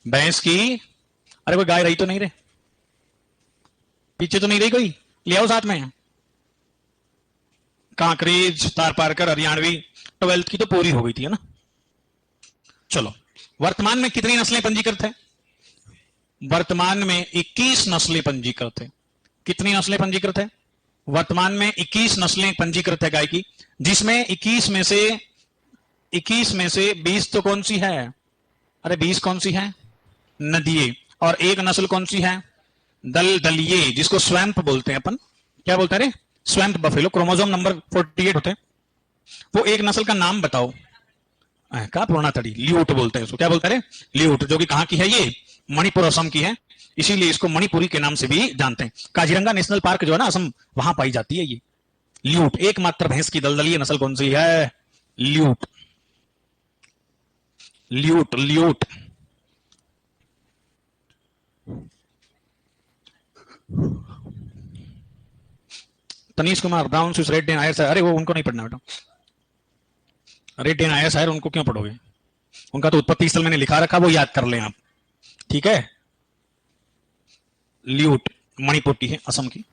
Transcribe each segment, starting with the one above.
भैंस की, अरे कोई गाय रही तो नहीं रे, पीछे तो नहीं रही कोई, ले आओ साथ में। कांकरेज, तारपारकर, हरियाणवी, 12th की तो पूरी हो गई थी, है ना। चलो, वर्तमान में कितनी नस्लें पंजीकृत है? वर्तमान में 21 नस्लें पंजीकृत है। कितनी नस्लें पंजीकृत है? वर्तमान में 21 नस्लें पंजीकृत है गाय की, जिसमें 21 में से 20 तो कौन सी है? अरे 20 कौन सी है? नदिये। और एक नस्ल कौन सी है? दलदलिये, जिसको स्वैम्प बोलते हैं अपन। क्या बोलते हैं रे? स्वैम्प बफेलो, क्रोमोसोम नंबर 48 होते हैं वो। एक नस्ल का नाम बताओ। क्या पुराना तड़ी, ल्यूट बोलते हैं उसको। क्या बोलते हैं? ल्यूट, जो कि कहां की है? ये मणिपुर, असम की है, इसीलिए इसको मणिपुरी के नाम से भी जानते हैं। काजीरंगा नेशनल पार्क जो है ना, असम, वहां पाई जाती है ये ल्यूट। एकमात्र भैंस की दलदलीय नस्ल कौन सी है? ल्यूट, ल्यूट, ल्यूट। Tanish Kumar, brown Swiss red Dane आयर, अरे वो उनको नहीं पढ़ना बेटा। रेड डेन आयर शायर उनको क्यों पढ़ोगे? उनका तो उत्पत्ति स्थल मैंने लिखा रखा, वो याद कर लें आप, ठीक है। ल्यूट मणिपुर की है, असम की।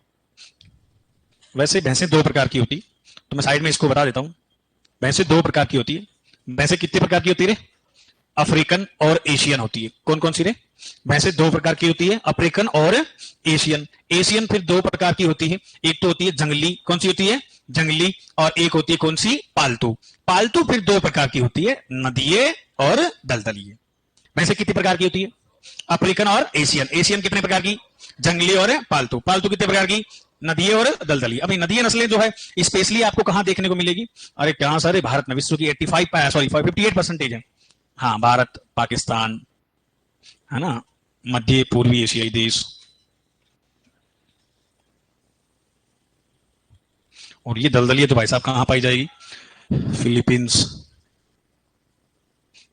वैसे भैंसें दो प्रकार की होती, तो मैं साइड में इसको बता देता हूं। भैंसें दो प्रकार की होती है। भैंसें कितने प्रकार की होती है? अफ्रीकन और एशियन होती है। कौन कौन सी रे? भैंसें दो प्रकार की होती है, अफ्रीकन और एशियन। एशियन फिर दो प्रकार की होती है, एक तो होती है जंगली। कौन सी होती है? जंगली। और एक होती है कौन सी? पालतू। पालतू फिर दो प्रकार की होती है, नदिये और दलदलिये। भैंसें कितनी प्रकार की होती है? अफ्रीकन और एशियन। एशियन कितने प्रकार की? जंगली और पालतू। पालतू कितने प्रकार की? नदिये और दलदली। अभी नदिये नस्लें जो है स्पेशली आपको कहां देखने को मिलेगी? अरे क्या सर, भारत में विश्व की 58% है। हाँ, भारत, पाकिस्तान, है ना, मध्य पूर्वी एशियाई देश। और ये दलदली तो भाई साहब कहां पाई जाएगी? फिलीपींस,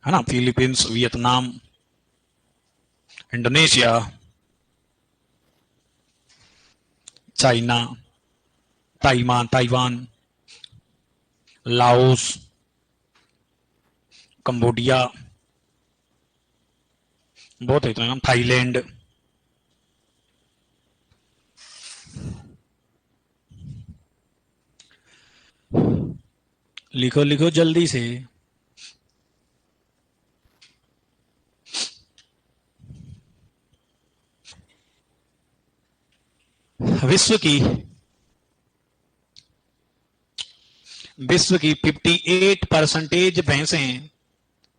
है ना, Philippines, Vietnam, Indonesia, China, Taiwan, Laos, Cambodia, बहुत है इतना नाम, थाईलैंड। लिखो लिखो जल्दी से। विश्व की 58% भैंसें,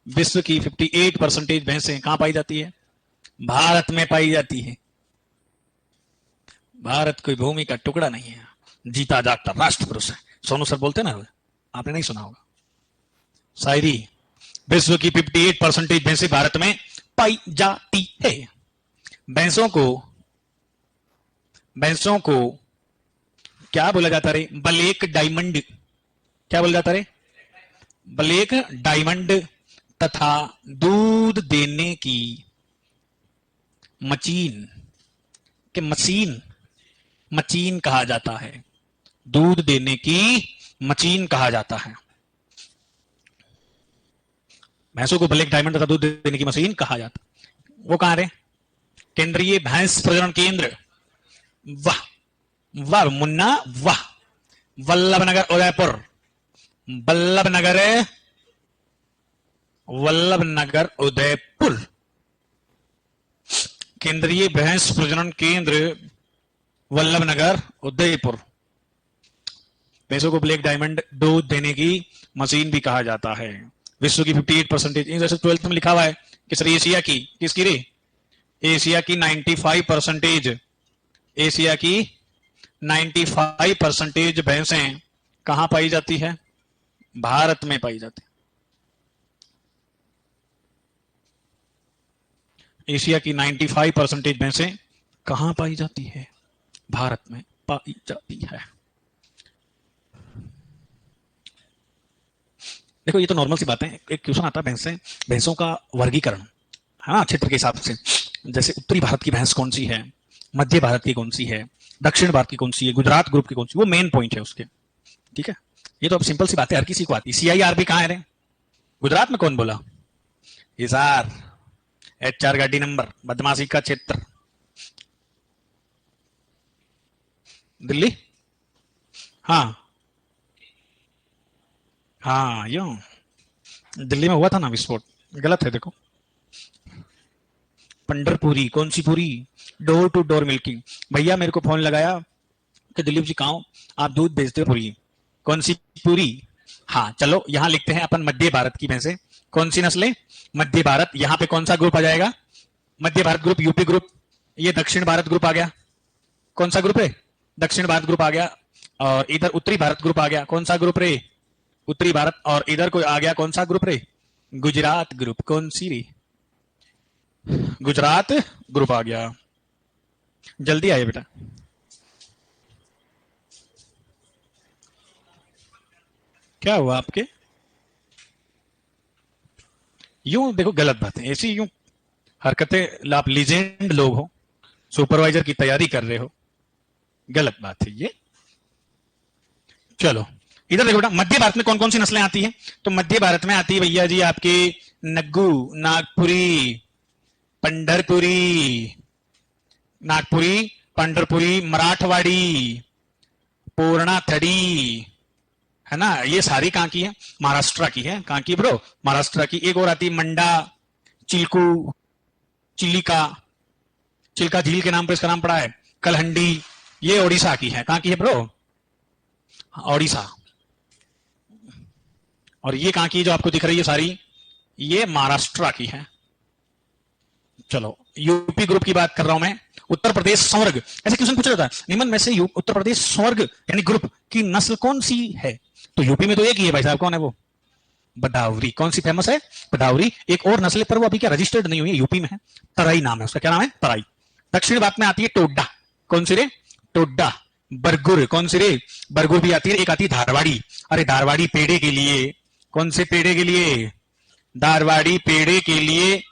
विश्व की 58% भैंसें कहां पाई जाती है? भारत में पाई जाती है। भारत कोई भूमि का टुकड़ा नहीं है, जीता जागता राष्ट्र पुरुष है। सोनू सर बोलते ना, आपने नहीं सुना होगा शायरी। विश्व की 58% भैंसें भारत में पाई जाती है। भैंसों को क्या बोला जाता रे? Black diamond. क्या बोला जाता रे? Black diamond. तथा दूध देने की मशीन के मशीन कहा जाता है। दूध देने की मशीन कहा जाता है। भैंसों को ब्लैक डायमंड तथा दूध देने की मशीन कहा जाता। वो कहां रे? केंद्रीय भैंस प्रजनन केंद्र। वाह वाह मुन्ना वाह। वल्लभनगर, उदयपुर। वल्लभनगर, उदयपुर। केंद्रीय भैंस प्रजनन केंद्र वल्लभनगर, उदयपुर। भैंसों को ब्लैक डायमंड दूध देने की मशीन भी कहा जाता है। विश्व की 58%, जैसे 12th में लिखा हुआ है कि सर एशिया की, किसकी रे? एशिया की 95%, एशिया की 95% भैंसें कहां पाई जाती है? भारत में पाई जाती है। एशिया की 95% भैंसें कहां पाई जाती है? भारत में पाई जाती है। देखो ये तो नॉर्मल सी बात है। एक क्वेश्चन आता है भैंसों का वर्गीकरण, हाँ, क्षेत्र के हिसाब से। जैसे उत्तरी भारत की भैंस कौन सी है, मध्य भारत की कौन सी है, दक्षिण भारत की कौन सी है, गुजरात ग्रुप की कौन सी, वो मेन पॉइंट है उसके, ठीक है। ये तो अब सिंपल सी बात है, हर किसी को आती है। CIRB कहां है रे? गुजरात में। कौन बोला? हिसार, HR गाड़ी नंबर, बदमाशी का क्षेत्र, दिल्ली। हाँ हाँ, यूं दिल्ली में हुआ था ना विस्फोट। गलत है देखो। पंडरपुरी, कौन सी पूरी? Door to door milking. भैया मेरे को फोन लगाया कि दिलीप जी कहाँ हो, आप दूध भेजते हो पूरी, कौन सी पूरी? हाँ चलो यहां लिखते हैं अपन मध्य भारत की भैंसे। कौन सी नस्लें? मध्य भारत। यहां पे कौन सा ग्रुप आ जाएगा? मध्य भारत ग्रुप, यूपी ग्रुप। ये दक्षिण भारत ग्रुप आ गया। कौन सा ग्रुप है? दक्षिण भारत ग्रुप आ गया। और इधर उत्तरी भारत ग्रुप आ गया। कौन सा ग्रुप रे? उत्तरी भारत। और इधर कोई आ गया, कौन सा ग्रुप रे? गुजरात ग्रुप। कौन सी रे? गुजरात ग्रुप आ गया। जल्दी आइए बेटा। क्या हुआ आपके? यूं देखो, गलत बात है ऐसी, यूं हरकतें, आप लीजेंड लोग हो, सुपरवाइजर की तैयारी कर रहे हो, गलत बात है ये। चलो इधर देखो बेटा, मध्य भारत में कौन कौन सी नस्लें आती हैं? तो मध्य भारत में आती है भैया जी आपकी नग्गू, नागपुरी, पंढरपुरी, नागपुरी, पंढरपुरी, मराठवाड़ी, पूर्णा थड़ी, है ना, ये सारी कहां की है? महाराष्ट्र की है। कहां की ब्रो? महाराष्ट्र की। एक और आती है मंडा, चिल्कू, चिलिका, चिल्का झील के नाम पर इसका नाम पड़ा है, कलहंडी, ये ओडिशा की है। कहां की है ब्रो? ओडिशा। और ये कहां की जो आपको दिख रही है सारी, ये महाराष्ट्र की है। चलो यूपी ग्रुप की बात कर रहा हूं मैं। उत्तर प्रदेश स्वर्ग, ऐसे क्वेश्चन पूछा जाता है निमन में से उत्तर प्रदेश स्वर्ग यानी ग्रुप की नस्ल कौन सी है? तो यूपी में तो एक ही है भाई साहब, कौन है वो? बदावरी। कौन सी फेमस है? बदावरी। एक और नस्ल पर वो अभी क्या रजिस्टर्ड नहीं हुई है, यूपी में है, तराई नाम है उसका। क्या नाम है? तराई। दक्षिण भारत में आती है टोडा। कौन सी रे? टोडा। बरगुर। कौन सी रे? बरगुर भी आती है। एक आती है धारवाड़ी। अरे धारवाड़ी पेड़े के लिए। कौन से पेड़े के लिए? धारवाड़ी पेड़े के लिए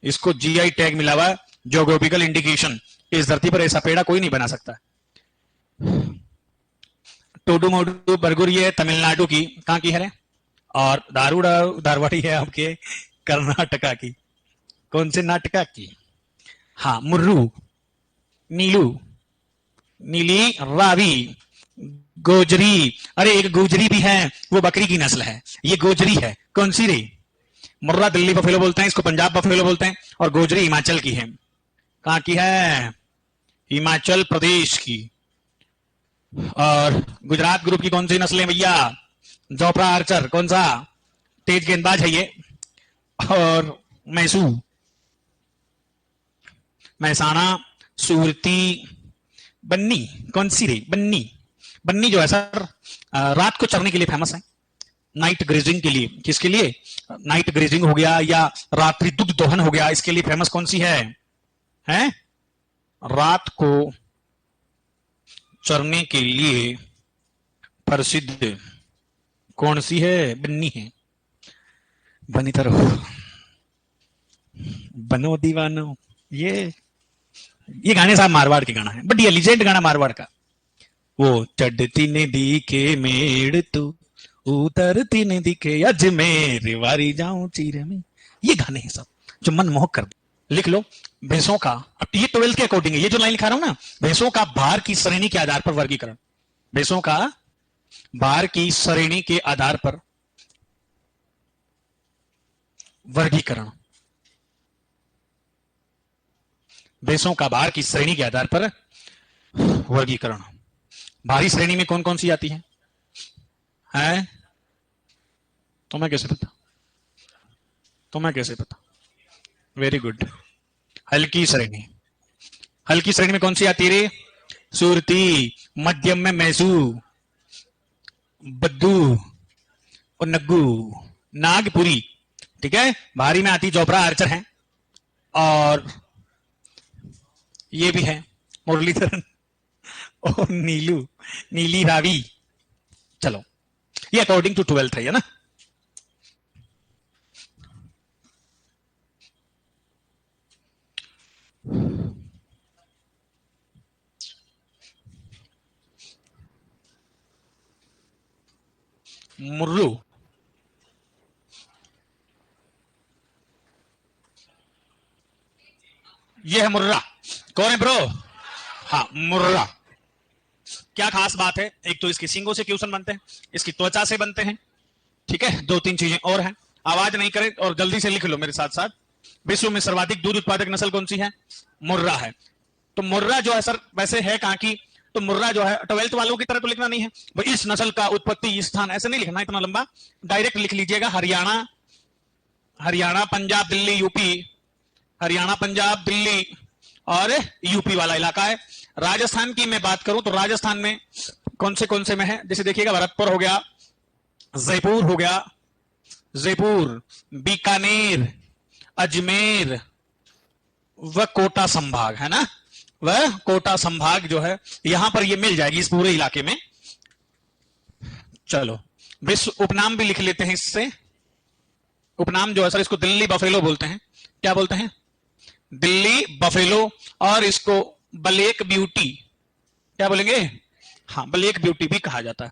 इसको जीआई टैग मिला हुआ, ज्योग्राफिकल इंडिकेशन। इस धरती पर ऐसा पेड़ा कोई नहीं बना सकता। टोडू मोडू बरगुर ये तमिलनाडु की। कहां की है? और दारूडा धारवाड़ी है आपके कर्नाटका की। कौन से नाटका की? हाँ, मुर्रू, नीलू, नीली, रावी, गोजरी। अरे एक गुजरी भी है, वो बकरी की नस्ल है, ये गोजरी है। कौन सी रे? मुर्रा दिल्ली बफेलो बोलते हैं इसको, पंजाब बफेलो बोलते हैं। और गोजरी हिमाचल की है। कहां की है? हिमाचल प्रदेश की। और गुजरात ग्रुप की कौन सी नस्लें भैया? जोपरा आर्चर। कौन सा? तेज गेंदबाज है ये। और मैसू, महसाना, सूरती, बन्नी। कौन सी रे? बन्नी। बन्नी जो है सर रात को चरने के लिए फेमस है, नाइट ग्रेजिंग के लिए। किसके लिए? नाइट ग्रेजिंग हो गया या रात्रि दुग्ध दोहन हो गया, इसके लिए फेमस कौन सी है? हैं? रात को चरने के लिए प्रसिद्ध कौन सी है? बन्नी है। बनी तरह बनो दीवानो। ये गाने साहब मारवाड़ के गाना है, बढ़िया लीजेंड गाना मारवाड़ का। वो चढ़ती ने दिखे मेड़ तू, उतरती ने दिखे अजमेर, वारी जाऊं चीर में। ये गाने हैं सब जो मन मोहक कर दे। लिख लो। भैंसों का, अब ये 12 के अकॉर्डिंग है, ये जो लाइन लिखा रहा हूं ना, भैंसों का भार की श्रेणी के आधार पर वर्गीकरण। भैंसों का भार की श्रेणी के आधार पर वर्गीकरण। भैंसों का भार की श्रेणी के आधार पर वर्गीकरण। भारी श्रेणी में कौन कौन सी आती है? तुम्हें कैसे पता? तुम्हें कैसे पता? Very good. हल्की श्रेणी। हल्की श्रेणी में कौन सी आती है रे? सुरती। मध्यम में मैसू, बद्दू और नग्गू, नागपुरी। ठीक है। भारी में आती जोपरा आर्चर है। और ये भी है मुरलीधरन और नीलू, नीली रावी। चलो ये अकॉर्डिंग टू 12 है ना। मुर्रू, ये है मुर्रा। कौन है ब्रो? हाँ, मुर्रा। क्या खास बात है? एक तो इसकी सींगों से क्यूसन बनते हैं, इसकी त्वचा से बनते हैं, ठीक है, दो तीन चीजें और हैं। आवाज नहीं करे और जल्दी से लिख लो मेरे साथ साथ। विश्व में सर्वाधिक दूध उत्पादक नस्ल कौन सी है? मुर्रा है। तो मुर्रा जो है सर वैसे है कहां की? तो मुर्रा जो है 12th वालों की तरह तो लिखना नहीं है भाई, इस नस्ल का उत्पत्ति स्थान ऐसे नहीं लिखना इतना लंबा, डायरेक्ट लिख लीजिएगा हरियाणा, हरियाणा पंजाब दिल्ली यूपी, हरियाणा पंजाब दिल्ली और यूपी वाला इलाका है। राजस्थान की मैं बात करूं तो राजस्थान में कौन से में है? जैसे देखिएगा भरतपुर हो गया, जयपुर हो गया, जयपुर, बीकानेर, अजमेर, वह कोटा संभाग है ना, वह कोटा संभाग जो है यहां पर ये मिल जाएगी इस पूरे इलाके में। चलो विश्व उपनाम भी लिख लेते हैं इससे। उपनाम जो है सर इसको दिल्ली बफेलो बोलते हैं। क्या बोलते हैं? दिल्ली बफेलो। और इसको ब्लैक ब्यूटी, क्या बोलेंगे? हाँ, ब्लैक ब्यूटी भी कहा जाता है।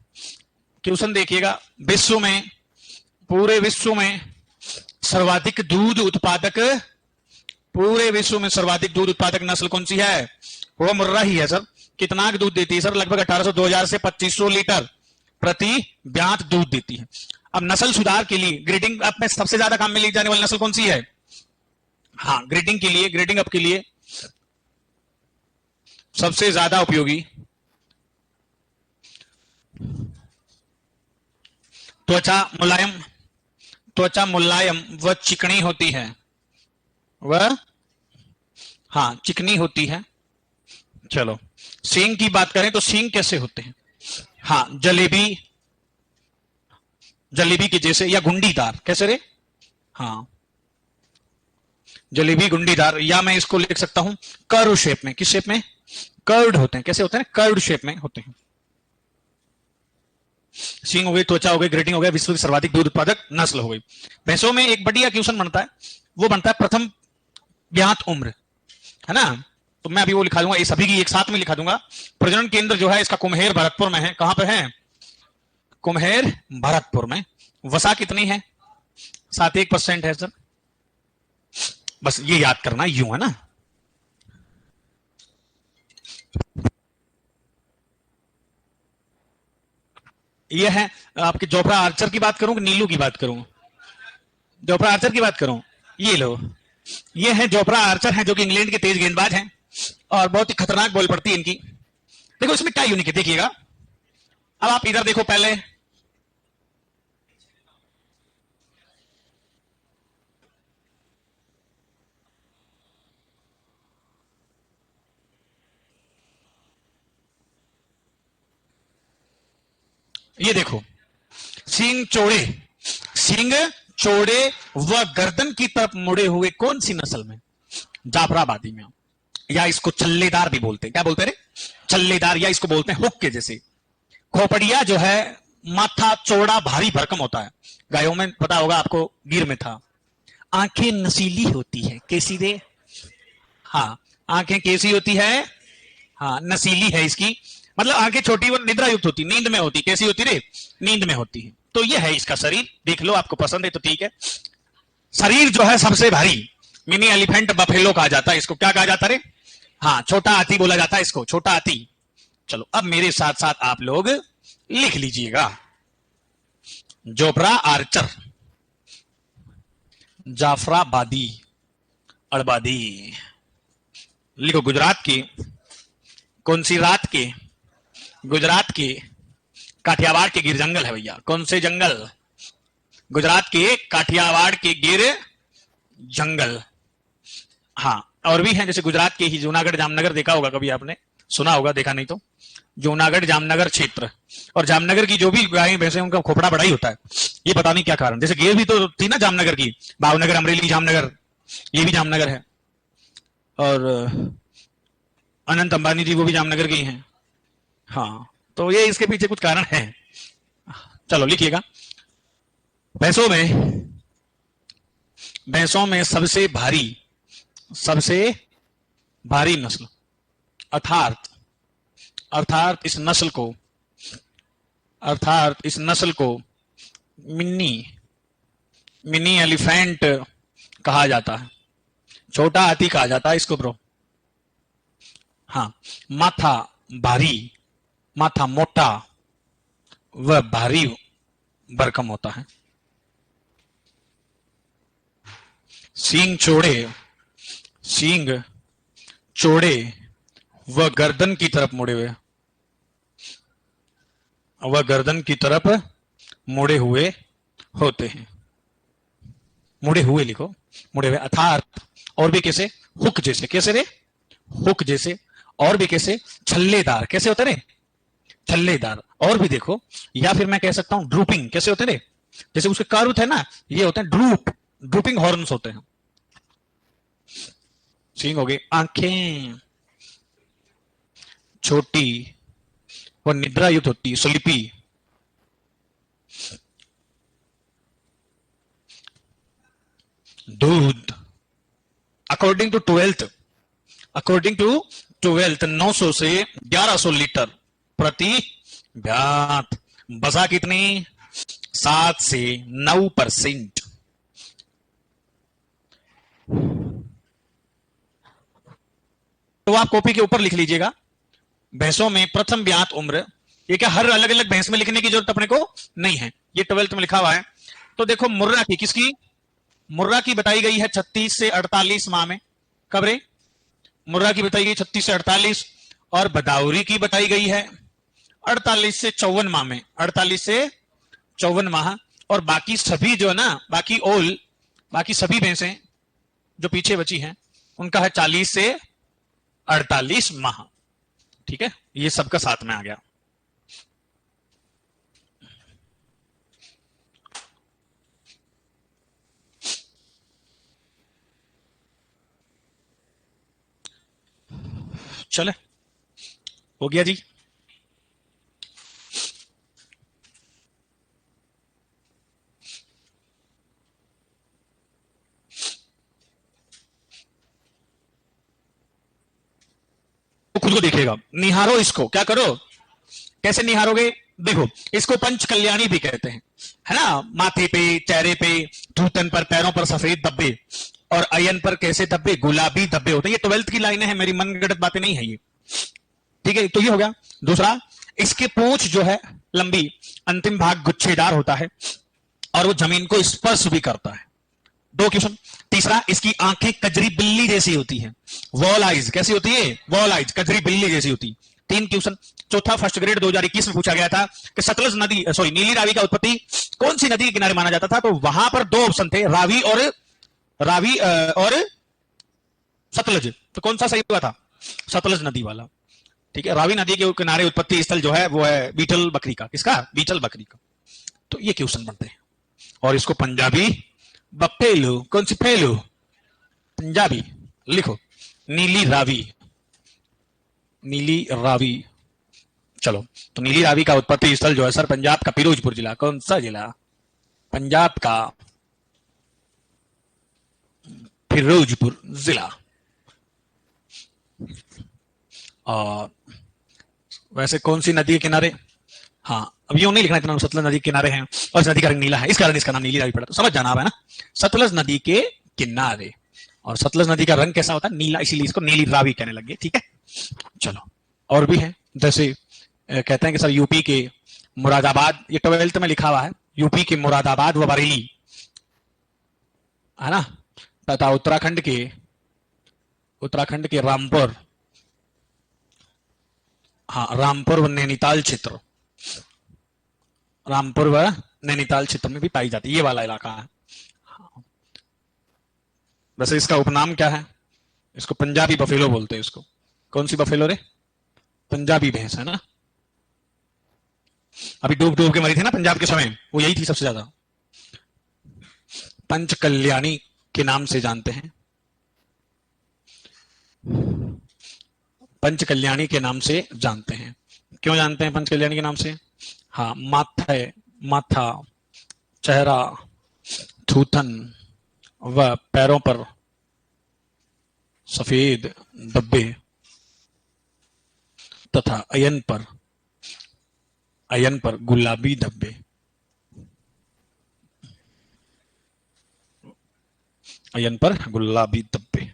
क्वेश्चन देखिएगा, विश्व में, पूरे विश्व में सर्वाधिक दूध उत्पादक, पूरे विश्व में सर्वाधिक दूध उत्पादक नस्ल कौन सी है? वो मुर्रा ही है सर। कितना दूध देती है सर? लगभग 1800 2000 से 2500 लीटर प्रति ब्यात दूध देती है। अब नस्ल सुधार के लिए ग्रेडिंग अप में सबसे ज्यादा काम में ली जाने वाली नस्ल कौन सी है? हाँ, ग्रेडिंग के लिए, ग्रेडिंग अप के लिए सबसे ज्यादा उपयोगी त्वचा मुलायम व चिकनी होती है, वह हाँ चिकनी होती है। चलो सींग की बात करें तो सींग कैसे होते हैं? हाँ, जलेबी, जलेबी के जैसे, या गुंडीदार। कैसे रे? हाँ, जलेबी गुंडीदार, या मैं इसको लिख सकता हूं कर्व शेप में। किस शेप में? कर्व्ड होते हैं। कैसे होते हैं? कर्व्ड शेप में होते हैं। सींग हो गई, त्वचा हो गई, ग्रेडिंग हो गया, विश्व की सर्वाधिक दूध उत्पादक नस्ल हो गई। भैंसों में एक बढ़िया क्वेश्चन बनता है, वो बनता है प्रथम ब्यात उम्र, है ना? तो मैं अभी वो लिखा दूंगा, ये सभी की एक साथ में लिखा दूंगा। प्रजनन केंद्र जो है इसका कुम्हेर भरतपुर में है। कहां पे है? कुम्हेर भरतपुर में। वसा कितनी है? 7.1% है सर। बस ये याद करना, यूं है ना। ये है आपके जोफ्रा आर्चर की बात करूं कि नीलू की बात करूं? जोफ्रा आर्चर की बात करूं। ये लो, ये है जोफ्रा आर्चर है जो कि इंग्लैंड के तेज गेंदबाज हैं और बहुत ही खतरनाक बॉल पड़ती है इनकी। देखो इसमें क्या यूनिक है, देखिएगा। अब आप इधर देखो पहले, ये देखो, सींग चौड़े, सींग चौड़े व गर्दन की तरफ मुड़े हुए, कौन सी नस्ल में? जाफराबादी में। या इसको चल्लेदार भी बोलते हैं। क्या बोलते हैं? चल्लेदार, या इसको बोलते हैं हुक के जैसे। खोपड़िया जो है माथा चौड़ा भारी भरकम होता है। गायों में पता होगा आपको, गिर में था। आंखें नसीली होती है। कैसी रे? हाँ, आंखें कैसी होती है? हाँ, नसीली है इसकी, मतलब आंखें छोटी और निद्रा युक्त होती, नींद में होती। कैसी होती रे? नींद में होती है। तो ये है इसका शरीर, देख लो, आपको पसंद है तो ठीक है। शरीर जो है सबसे भारी, मिनी एलिफेंट बफेलो कहा जाता है इसको। क्या कहा जाता है? हाँ, छोटा हाथी बोला जाता है इसको, छोटा हाथी। चलो अब मेरे साथ साथ आप लोग लिख लीजिएगा, जोफ्रा आर्चर, जाफराबादी, अड़बादी। लिखो, गुजरात की, कौन सी रात के? गुजरात के काठियावाड़ के गिर जंगल है भैया। कौन से जंगल? गुजरात के काठियावाड़ के गिर जंगल। हाँ, और भी हैं, जैसे गुजरात के ही जूनागढ़ जामनगर, देखा होगा कभी आपने, सुना होगा, देखा नहीं तो। जूनागढ़ जामनगर क्षेत्र, और जामनगर की जो भी गायें भैंसे उनका खोपड़ा बड़ा ही होता है। ये पता नहीं क्या कारण, जैसे गेर भी तो थी ना जामनगर की, भावनगर, अमरेली, जामनगर, ये भी जामनगर है। और अनंत अंबानी जी वो भी जामनगर के ही हैं। हाँ, तो ये इसके पीछे कुछ कारण है। चलो लिखिएगा, भैंसों में सबसे भारी नस्ल, अर्थात इस नस्ल को मिनी एलिफेंट कहा जाता है। छोटा हाथी कहा जाता है इसको ब्रो। हाँ, माथा भारी, माथा मोटा व भारी भरकम होता है। सींग चौड़े, सींग चौड़े व गर्दन की तरफ मुड़े हुए, वह गर्दन की तरफ मुड़े हुए होते हैं। मुड़े हुए लिखो, मुड़े हुए, अर्थात और भी कैसे, हुक जैसे, कैसे रे, हुक जैसे, और भी कैसे, छल्लेदार, कैसे होते रे, छल्लेदार, और भी देखो, या फिर मैं कह सकता हूं ड्रूपिंग, कैसे होते रे, जैसे उसके कर्व थे ना, ये होते हैं ड्रूप, ड्रूपिंग हॉर्न्स होते हैं। सींग हो गए, आंखें छोटी वो निद्रा युक्त होती, स्लीपी। दूध, according to twelfth, according to twelfth 900 से 1100 लीटर प्रति व्यात। बसा कितनी, 7 से 9%। तो आप कॉपी के ऊपर लिख लीजिएगा, भैंसों में प्रथम ब्यात उम्र, ये क्या हर अलग अलग भैंस में लिखने की जरूरत अपने को नहीं है, ये 12th में लिखा हुआ है। तो देखो मुर्रा की, किसकी, मुर्रा की बताई गई है 36 से 48 माह में, कब रे, मुर्रा की बताई गई 36 से 48, और बदाऊरी की बताई गई है 48 से 54 माह में, 48 से 54 माह। और बाकी सभी जो है ना, बाकी ओल, बाकी सभी भैंसें जो पीछे बची हैं उनका है 40 से 48 माह। ठीक है, ये सबका साथ में आ गया। चले, हो गया जी। तो खुद को देखिएगा, निहारो इसको, क्या करो, कैसे निहारोगे, देखो इसको पंच कल्याणी भी कहते हैं, है ना, माथे पे, चेहरे पे, धूतन पर, पैरों पर सफेद धब्बे, और अयन पर कैसे धब्बे, गुलाबी धब्बे होते हैं। ये 12th की लाइनें हैं, मेरी मनगढ़ंत बातें नहीं है ये। ठीक है, तो ये हो गया। दूसरा, इसके पूंछ जो है लंबी, अंतिम भाग गुच्छेदार होता है और वो जमीन को स्पर्श भी करता है। 2 क्वेश्चन। तीसरा, इसकी आंखें कजरी बिल्ली जैसी होती है, वॉल आइज, कैसी होती है, वॉल आइज, कजरी बिल्ली जैसी होती है। 3 क्वेश्चन। चौथा, फर्स्ट ग्रेड 2021 में पूछा गया था कि सतलज नदी, सॉरी, नीली रावी का उत्पत्ति कौन सी नदी के किनारे माना जाता था, तो वहां पर 2 ऑप्शन थे, रावी और सतलज, तो कौन सा सही हुआ था, सतलज नदी वाला। ठीक है, रावी नदी के किनारे उत्पत्ति स्थल जो है वो है बीटल बकरी का, किसका, बीटल बकरी का। तो ये क्वेश्चन बनते हैं। और इसको पंजाबी बफेलो, कौन सी फेलो, पंजाबी लिखो, नीली रावी, नीली रावी। चलो, तो नीली रावी का उत्पत्ति स्थल जो है सर पंजाब का फिरोजपुर जिला, कौन सा जिला, पंजाब का फिरोजपुर जिला। और वैसे कौन सी नदी के किनारे, हाँ अब यूं नहीं लिखना इतना, सतलज नदी के किनारे हैं और इस नदी का रंग नीला है, इस कारण इसका नाम नीली रावी पड़ा, तो समझ जाना है ना, सतलज नदी के किनारे, और सतलज नदी का रंग कैसा होता है, नीला, इसीलिए इसको नीली रावी कहने लगे। ठीक है, चलो, और भी है, जैसे कहते हैं कि सर यूपी के मुरादाबाद, ये 12th में लिखा हुआ है, यूपी के मुरादाबाद व बरेली, है ना, तथा उत्तराखंड के रामपुर, हाँ रामपुर व नैनीताल क्षेत्र, रामपुर व नैनीताल क्षेत्र में भी पाई जाती है, ये वाला इलाका है। वैसे इसका उपनाम क्या है, इसको पंजाबी बफेलो बोलते हैं इसको, कौन सी बफेलो रे, पंजाबी भैंस, है ना, अभी डूब डूब के मरी थी ना पंजाब के समय, वो यही थी सबसे ज्यादा। पंच कल्याणी के नाम से जानते हैं, पंच कल्याणी के नाम से जानते हैं, क्यों जानते हैं पंच कल्याणी के नाम से, हाँ, माथा, चेहरा, थूथन व पैरों पर सफेद धब्बे तथा अयन पर गुलाबी धब्बे, अयन पर गुलाबी धब्बे।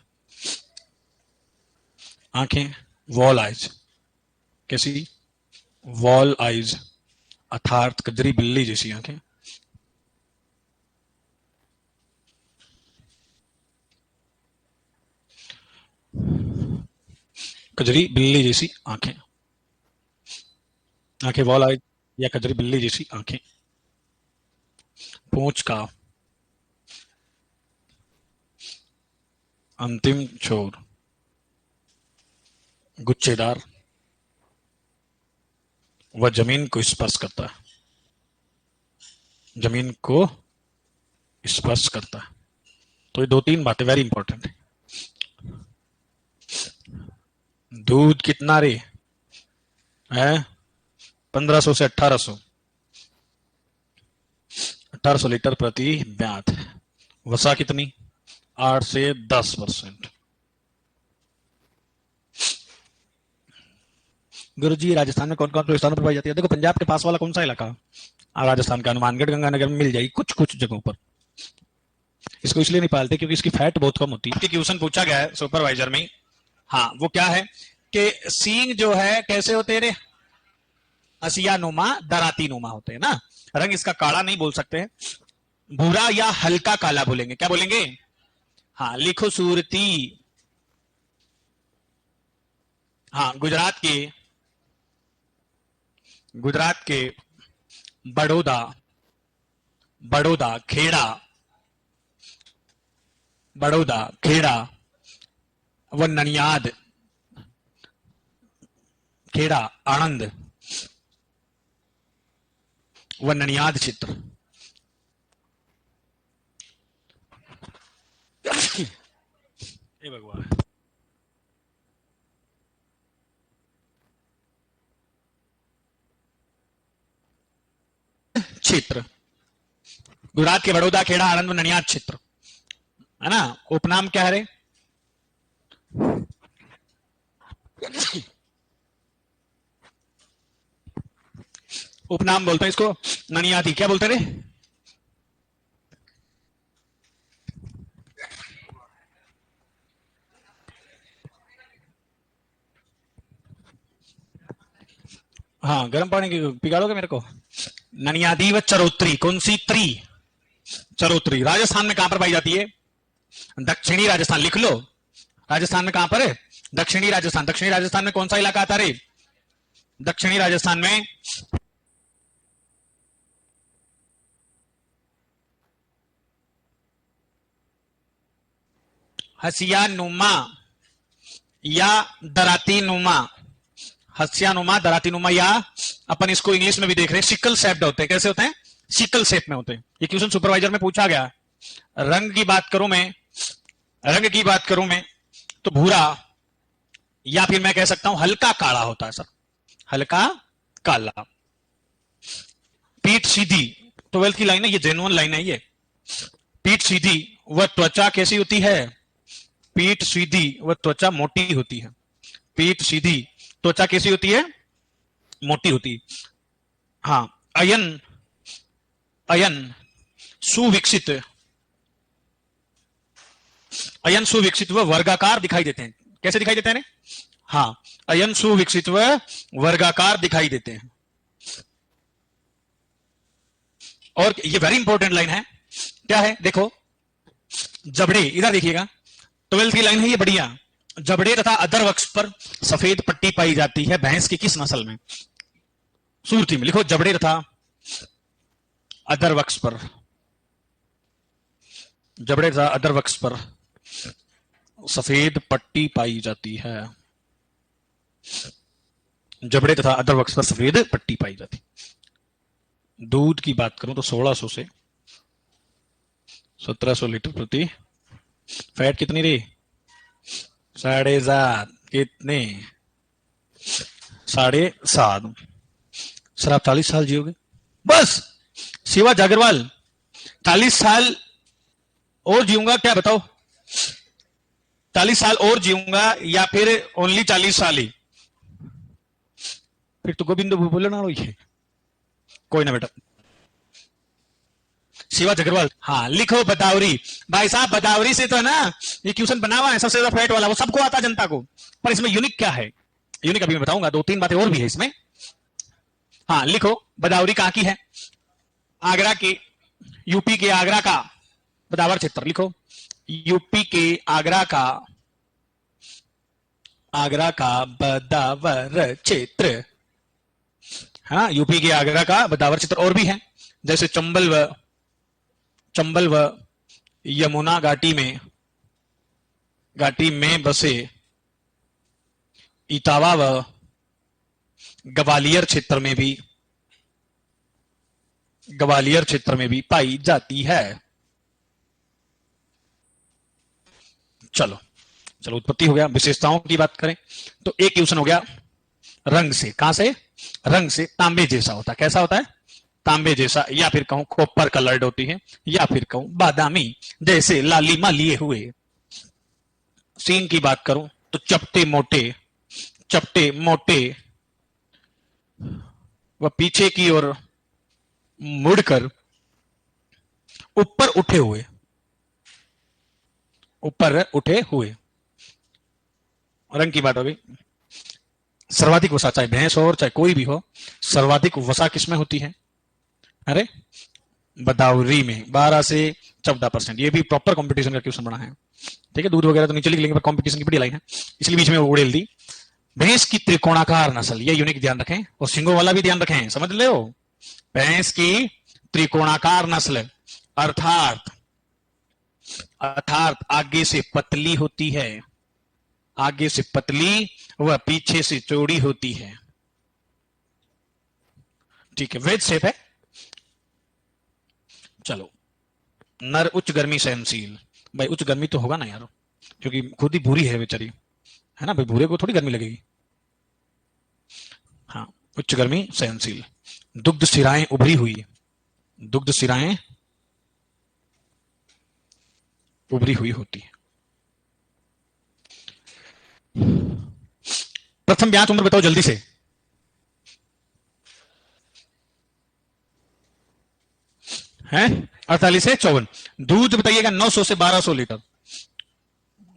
आंखें वॉल आइज, कैसी? वॉल आइज, अर्थात कजरी बिल्ली जैसी आंखें। कजरी बिल्ली जैसी आंखें, आंखें वॉल आइज या कजरी बिल्ली जैसी आंखें। पूंछ का अंतिम छोर गुच्छेदार वह जमीन को स्पर्श करता है, जमीन को स्पर्श करता है। तो ये दो तीन बातें वेरी इंपॉर्टेंट है। दूध कितना रे है? 1500 से 1800 लीटर प्रति ब्यात। वसा कितनी? 8 से 10%। गुरुजी राजस्थान में कौन कौन से स्थानों पर पाई जाती है? देखो पंजाब के पास वाला कौन सा इलाका? राजस्थान का हनुमानगढ़ गंगानगर में मिल जाएगी कुछ कुछ जगहों पर। इसको इसलिए नहीं पालते क्योंकि इसकी फैट बहुत कम होती है। क्वेश्चन पूछा गया है सुपरवाइजर में। हाँ, वो क्या है कि सींग जो है कैसे होते हैं रे? हसिया नुमा, दराती नुमा होते हैं ना। रंग इसका काला नहीं बोल सकते हैं, भूरा या हल्का काला बोलेंगे। क्या बोलेंगे? हाँ, लिखो सूरती। हाँ, गुजरात के बड़ौदा, खेड़ा व ननियाद, खेड़ा आनंद व ननियाद चित्र। हे भगवान, क्षेत्र गुजरात के बड़ौदा, खेड़ा, आनंद व ननियाद क्षेत्र है ना। उपनाम क्या है रे? उपनाम बोलते हैं इसको ननियादी। क्या बोलते रे? हाँ, गर्म पानी की पिघालोगे मेरे को। ननियादी व चरोत्री। कौन सी त्री? चरोत्री। राजस्थान में कहां पर पाई जाती है? दक्षिणी राजस्थान। लिख लो, राजस्थान में कहां पर है? दक्षिणी राजस्थान। दक्षिणी राजस्थान में कौन सा इलाका आता रे? दक्षिणी राजस्थान में हसिया नुमा या दराती नुमा। हसिया नुमा, दराती नुमा, या अपन इसको इंग्लिश में भी देख रहे हैं सिकल शेप्ड होते हैं। कैसे होते हैं? सिकल शेप में होते हैं। ये क्वेश्चन सुपरवाइजर में पूछा गया। रंग की बात करूं मैं तो भूरा या फिर मैं कह सकता हूं हल्का काला होता है सर, हल्का काला। पीठ सीधी, 12th की लाइन है ये, जेन्युइन लाइन है ये। पीठ सीधी वह त्वचा कैसी होती है? पीठ सीधी वह त्वचा मोटी होती है। पीठ सीधी, त्वचा कैसी होती है? मोटी होती। हाँ, अयन सुविकसित व वर्गाकार दिखाई देते हैं। कैसे दिखाई देते हैं? हाँ, अयन सुविकसित व वर्गाकार दिखाई देते हैं। और ये वेरी इंपॉर्टेंट लाइन है। क्या है? देखो, जबड़े, इधर देखिएगा, 12th की लाइन है ये, बढ़िया। जबड़े तथा अधर वक्ष पर सफेद पट्टी पाई जाती है भैंस की किस नस्ल में? सूरती में लिखो, जबड़े तथा अधर वक्ष पर, जबड़े तथा अधर वक्ष पर सफेद पट्टी पाई जाती है। जबड़े तथा अधर वक्ष पर सफेद पट्टी पाई जाती। दूध की बात करूं तो 1600 से 1700 लीटर प्रति। फैट कितनी रही? 7.5। कितने? 7.5। सर आप 40 साल जियोगे? बस शिवा जागरवाल 40 साल और जीऊंगा क्या बताओ? 40 साल और जीऊंगा या फिर ओनली 40 साल ही? फिर तो गोविंद बोले ना ये। कोई ना बेटा, शिवा जगरवाल। हाँ, लिखो बदावरी। भाई साहब बदावरी से तो है ना ये क्वेश्चन बना हुआ है, सबसे ज्यादा फैट वाला, वो सबको आता जनता को। पर इसमें यूनिक क्या है? यूनिक अभी मैं बताऊंगा, 2-3 बातें और भी है इसमें। हाँ लिखो, बदायूरी कहां की है? आगरा के, यूपी के आगरा का बदावर क्षेत्र लिखो। यूपी के आगरा का बदावर क्षेत्र है ना, यूपी के आगरा का बदावर क्षेत्र। और भी है जैसे चंबल व यमुना घाटी में बसे इटावा व ग्वालियर क्षेत्र में भी पाई जाती है। चलो उत्पत्ति हो गया। विशेषताओं की बात करें तो एक क्वेश्चन हो गया रंग से। कहां से? रंग से तांबे जैसा होता है। कैसा होता है? तांबे जैसा, या फिर कहूं कॉपर कलर्ड होती है, या फिर कहूं बादामी, जैसे लालिमा लिए हुए। सीन की बात करूं तो चपटे मोटे व पीछे की ओर मुड़कर ऊपर उठे हुए। रंग की बात हो गई। सर्वाधिक वसा, चाहे भैंस हो और चाहे कोई भी हो, सर्वाधिक वसा किसमें होती है? अरे बदायूरी में 12 से 14%। ये भी प्रॉपर कंपटीशन का क्वेश्चन बना है। ठीक है, दूध वगैरह तो नीचे लिख लेंगे, पर कंपटीशन की बड़ी लाइन है इसलिए बीच में उड़ेल दी। भैंस की त्रिकोणाकार नस्ल, ये यूनिक ध्यान रखें, और सिंगों वाला भी ध्यान रखें, समझ ले। भैंस की त्रिकोणाकार नस्ल अर्थात आगे से पतली होती है, आगे से पतली व पीछे से चौड़ी होती है। ठीक है, वेज शेप है। चलो, नर उच्च गर्मी सहनशील। भाई उच्च गर्मी तो होगा ना यार, क्योंकि खुद ही भूरी है बेचारी, है ना भाई, भूरे को थोड़ी गर्मी लगेगी। हाँ, उच्च गर्मी सहनशील। दुग्ध सिराएं उभरी हुई, दुग्ध सिराएं उभरी हुई होती है। प्रथम ब्याज उम्र बताओ जल्दी से। है 48 से 54। दूध बताइएगा 900 से 1200 लीटर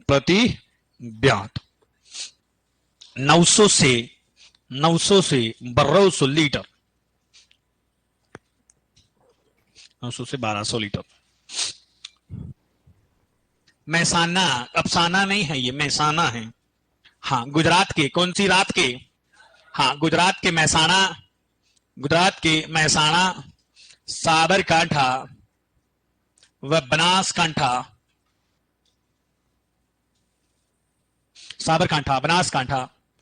प्रति ब्यात। 900 से 1200 लीटर, 900 से 1200 लीटर। मैसाना, अफसाना नहीं है ये, मैसाना है। हाँ, गुजरात के, कौन सी रात के? हाँ, गुजरात के मैसाना, साबरकांठा व बनासकांठा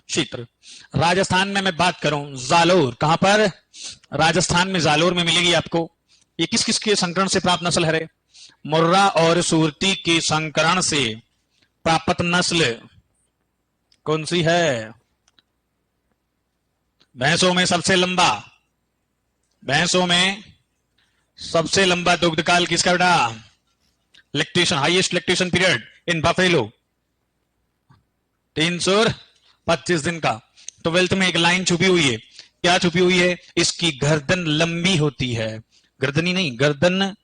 क्षेत्र। राजस्थान में मैं बात करूं, जालोर। कहां पर? राजस्थान में जालोर में मिलेगी आपको। ये किस किस के संकरण से प्राप्त नस्ल है रे? मुर्रा और सूरती के संकरण से प्राप्त नस्ल कौन सी है? भैंसों में सबसे लंबा दुग्धकाल किसका बेटा? Lactation, highest lactation period in buffalo 325 दिन का। 12th में एक लाइन छुपी हुई है। क्या छुपी हुई है? इसकी गर्दन लंबी होती है। गर्दनी नहीं, गर्दन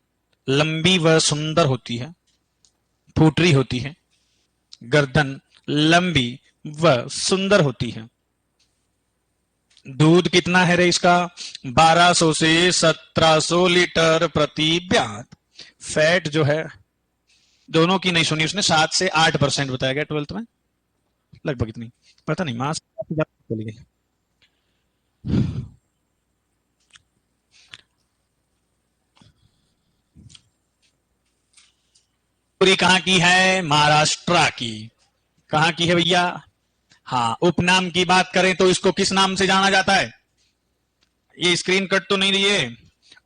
लंबी व सुंदर होती है, फूटरी होती है। गर्दन लंबी व सुंदर होती है। दूध कितना है रे इसका? 1200 से 1700 लीटर प्रति ब्यात। फैट जो है दोनों की नहीं सुनी उसने, 7 से 8% बताया गया 12th में, लगभग इतनी, पता नहीं, मास चली गई। पूरी कहां की है? महाराष्ट्र की। कहां की है भैया? हाँ, उपनाम की बात करें तो इसको किस नाम से जाना जाता है? ये स्क्रीन कट तो नहीं लिए।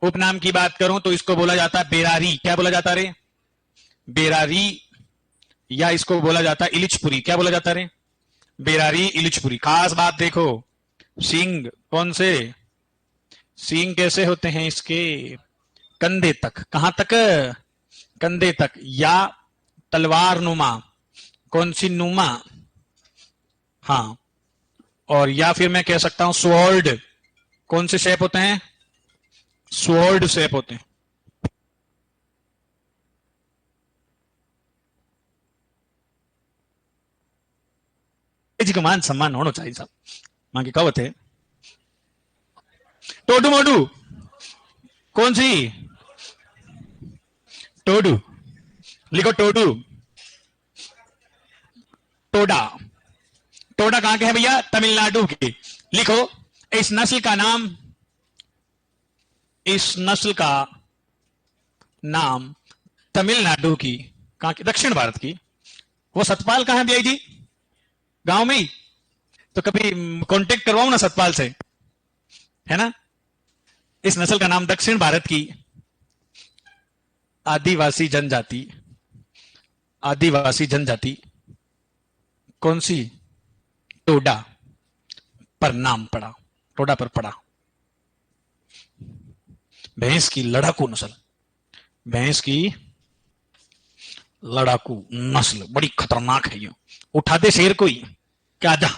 उपनाम की बात करूं तो इसको बोला जाता है बेरारी। क्या बोला जाता रे? बेरारी। या इसको बोला जाता है इलिचपुरी। क्या बोला जाता रे? बेरारी, इलिचपुरी। खास बात देखो, सींग कौन से? सींग कैसे होते हैं इसके? कंधे तक। कहां तक? कंधे तक। या तलवार नुमा। कौन सी नुमा? हाँ, और या फिर मैं कह सकता हूं स्वॉर्ड। कौन से शेप होते हैं? स्वॉर्ड शेप होते हैं। जी को मान सम्मान होना चाहिए साहब। मां की कहावत है। टोडू मोडू कौन सी? टोडू लिखो, टोडू। टोडा, टोडा कहां के है भैया? तमिलनाडु के। लिखो, इस नस्ल का नाम, इस नस्ल का नाम तमिलनाडु की, कहां की? दक्षिण भारत की। वो सतपाल कहां है भैया जी? गांव में ही। तो कभी कांटेक्ट करवाऊं ना सतपाल से, है ना। इस नस्ल का नाम दक्षिण भारत की आदिवासी जनजाति, आदिवासी जनजाति कौन सी? टोडा पर नाम पड़ा, टोडा पर पड़ा। भैंस की लड़ाकू नस्ल, भैंस की लड़ाकू नस्ल बड़ी खतरनाक है। ये उठा दे शेर को ही, क्या जा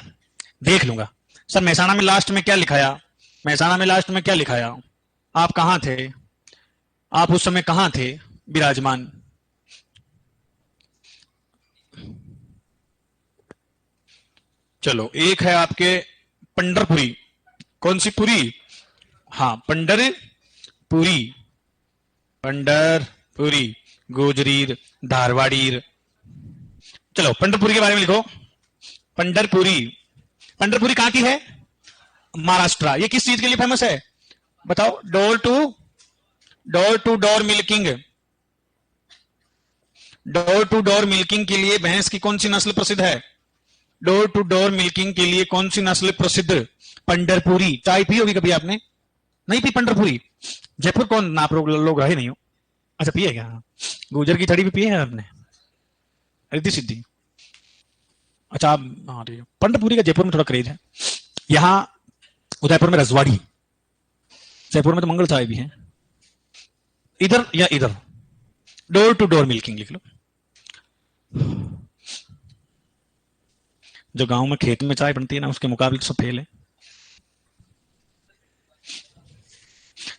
देख लूंगा। सर महसाणा में लास्ट में क्या लिखाया? महसाणा में लास्ट में क्या लिखाया? आप कहां थे? आप उस समय कहां थे विराजमान? चलो, एक है आपके पंडरपुरी। कौन सी पुरी? हाँ, पंडरपुरी, पंडरपुरी, गोजरीर, धारवाड़ीर। चलो पंडरपुरी के बारे में लिखो। पंडरपुरी, पंडरपुरी कहां की है? महाराष्ट्र। ये किस चीज के लिए फेमस है बताओ? Door to door milking, door to door milking के लिए भैंस की कौन सी नस्ल प्रसिद्ध है? डोर टू डोर मिल्किंग के लिए कौन सी नस्ल प्रसिद्ध? पंडरपुरी। चाय पी होगी कभी आपने? नहीं पी पंडरपुरी? जयपुर कौन आप लोग रहे नहीं हो? अच्छा पिए क्या? गुजर की छड़ी भी पिए है आपने? रिद्धि सिद्धि। अच्छा आप, हाँ ठीक है। पंडरपुरी का जयपुर में थोड़ा क्रेज है। यहां उदयपुर में रजवाड़ी, जयपुर में तो मंगल चाय भी है। इधर या इधर डोर टू डोर मिल्किंग लिख लो। जो गांव में खेत में चाय बनती है ना, उसके मुकाबले सब फेल है।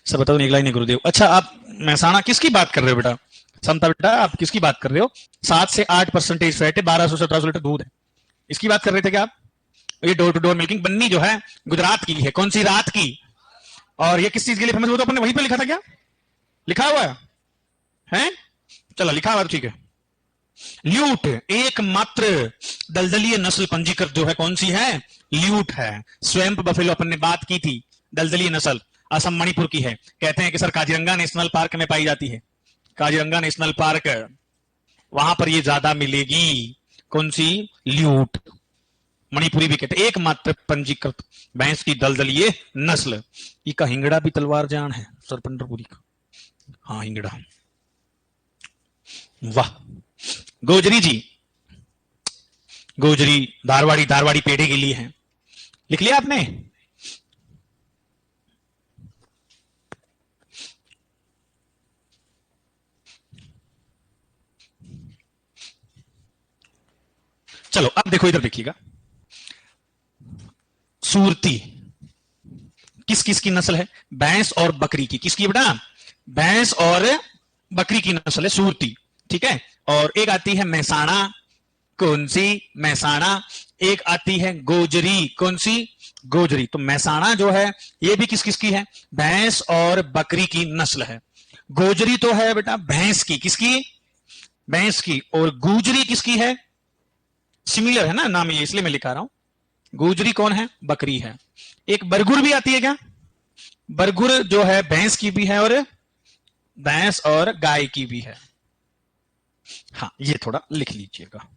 सब बताओ निकला ही नहीं गुरुदेव। अच्छा आप महसाणा किसकी बात कर रहे हो बेटा? समता बेटा आप किसकी बात कर रहे हो? 7 से 8% फैट है, 1200-1700 लीटर दूध है, इसकी बात कर रहे थे क्या आप? ये डोर टू डोर मिल्किंग बन्नी जो है गुजरात की है। कौन सी? रात की। और ये किस चीज के लिए फेमस? वो तो अपने वहीं पे लिखा था क्या? लिखा हुआ है? चलो लिखा हुआ ठीक है। ल्यूट, एकमात्र दलदलीय नस्ल पंजीकृत जो है कौन सी है? ल्यूट है। स्वैम्प बफेलो अपन ने बात की थी, दलदलीय नस्ल असम मणिपुर की है। कहते हैं कि सर काजीरंगा नेशनल पार्क में पाई जाती है, काजीरंगा नेशनल पार्क, वहां पर ये ज्यादा मिलेगी। कौन सी? ल्यूट। मणिपुरी भी कहते हैं। एकमात्र पंजीकृत भैंस की दलदलीय नस्ल। इसका हिंगड़ा भी तलवार जान है सर पंडरपुरी का। हाँ हिंगड़ा। वाह। गोजरी जी, गोजरी, धारवाड़ी, धारवाड़ी पेड़े के लिए है। लिख लिया आपने? चलो अब देखो, इधर देखिएगा। सूरती किस किस की नस्ल है? भैंस और बकरी की। किसकी बेटा? भैंस और बकरी की नस्ल है सूरती, ठीक है। और एक आती है महसाणा। कौन सी? महसाणा। एक आती है गोजरी। कौन सी? गोजरी। तो महसाणा जो है ये भी किस किस की है? भैंस और बकरी की नस्ल है। गोजरी तो है बेटा भैंस की। किसकी? भैंस की। और गुजरी किसकी है? सिमिलर है ना नाम, ये इसलिए मैं लिखा रहा हूं। गुजरी कौन है? बकरी है। एक बरगुर भी आती है क्या? बरगुर जो है भैंस की भी है और भैंस और गाय की भी है। हाँ ये थोड़ा लिख लीजिएगा।